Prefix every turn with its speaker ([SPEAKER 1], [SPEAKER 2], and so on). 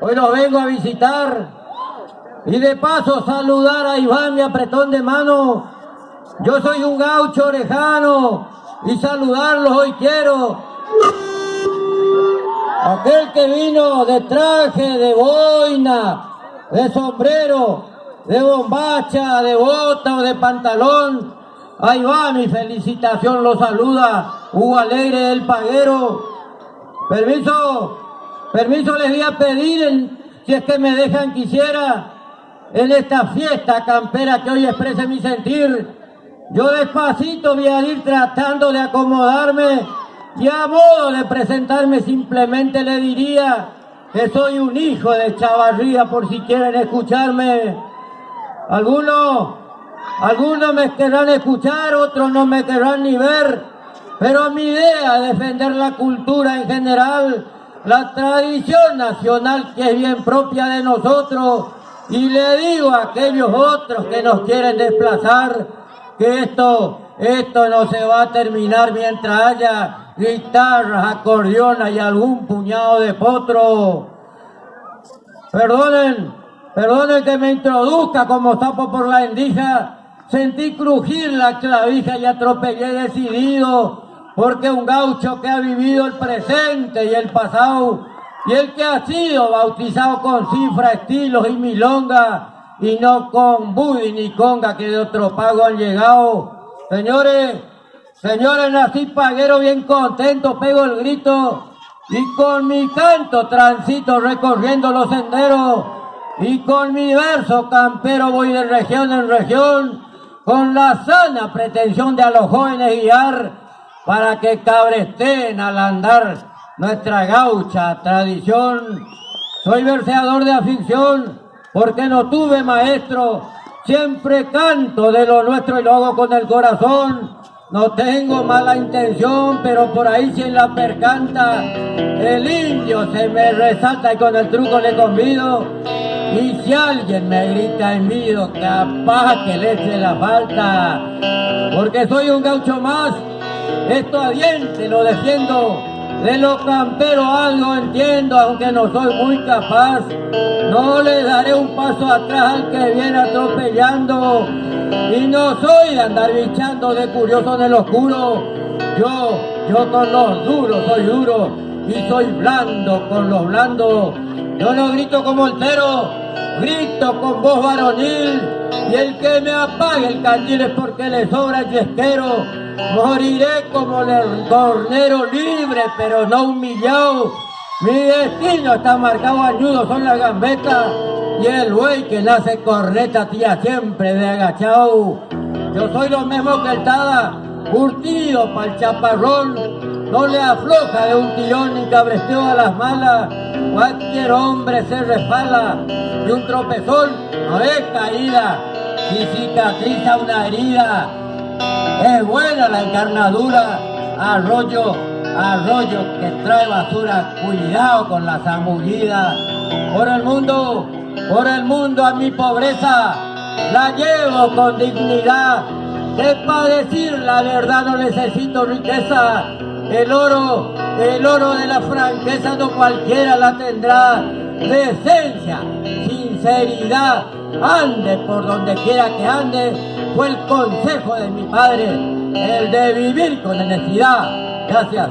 [SPEAKER 1] Hoy los vengo a visitar y de paso saludar a Iván, mi apretón de mano. Yo soy un gaucho orejano y saludarlos hoy quiero. Aquel que vino de traje, de boina, de sombrero, de bombacha, de bota o de pantalón, ahí va mi felicitación, lo saluda Hugo Alegre del Paguero. Permiso les voy a pedir, si es que me dejan quisiera, en esta fiesta campera que hoy exprese mi sentir. Yo despacito voy a ir tratando de acomodarme y a modo de presentarme simplemente le diría que soy un hijo de Chavarría por si quieren escucharme. Algunos me querrán escuchar, otros no me querrán ni ver, pero mi idea es defender la cultura en general, la tradición nacional que es bien propia de nosotros, y le digo a aquellos otros que nos quieren desplazar que esto no se va a terminar mientras haya guitarras, acordeonas y algún puñado de potro. Perdonen que me introduzca como sapo por la endija. Sentí crujir la clavija y atropellé decidido, porque un gaucho que ha vivido el presente y el pasado, y el que ha sido bautizado con cifra, estilos y milonga, y no con budi ni conga que de otro pago han llegado. Señores, nací paguero bien contento, pego el grito, y con mi canto transito recorriendo los senderos, y con mi verso campero voy de región en región, con la sana pretensión de a los jóvenes guiar, para que cabresteen al andar nuestra gaucha tradición. Soy verseador de afición, porque no tuve maestro, siempre canto de lo nuestro y lo hago con el corazón. No tengo mala intención, pero por ahí si en la percanta el indio se me resalta y con el truco le convido. Y si alguien me grita envido, capaz que le eche la falta, porque soy un gaucho más, esto a diente lo defiendo, de lo campero algo entiendo, aunque no soy muy capaz, no le daré un paso atrás al que viene atropellando, y no soy de andar bichando de curioso en el oscuro, yo con los duros soy duro, y soy blando con los blandos. Yo no grito como altero, grito con voz varonil, y el que me apague el candil es porque le sobra el yesquero. Moriré como el cornero libre, pero no humillado. Mi destino está marcado a nudo, son las gambetas, y el buey que nace corneta tía siempre de agachado. Yo soy lo mismo que el Tada, curtido pa'l chaparrón, no le afloja de un tirón ni cabresteo a las malas. Cualquier hombre se resbala y un tropezón no es caída, si cicatriza una herida. Es buena la encarnadura, arroyo que trae basura, cuidado con la zambullida. Por el mundo a mi pobreza la llevo con dignidad, que para decir la verdad no necesito riqueza. El oro de la franqueza no cualquiera la tendrá. Decencia, sinceridad, ande por donde quiera que ande, fue el consejo de mi padre, el de vivir con honestidad. Gracias.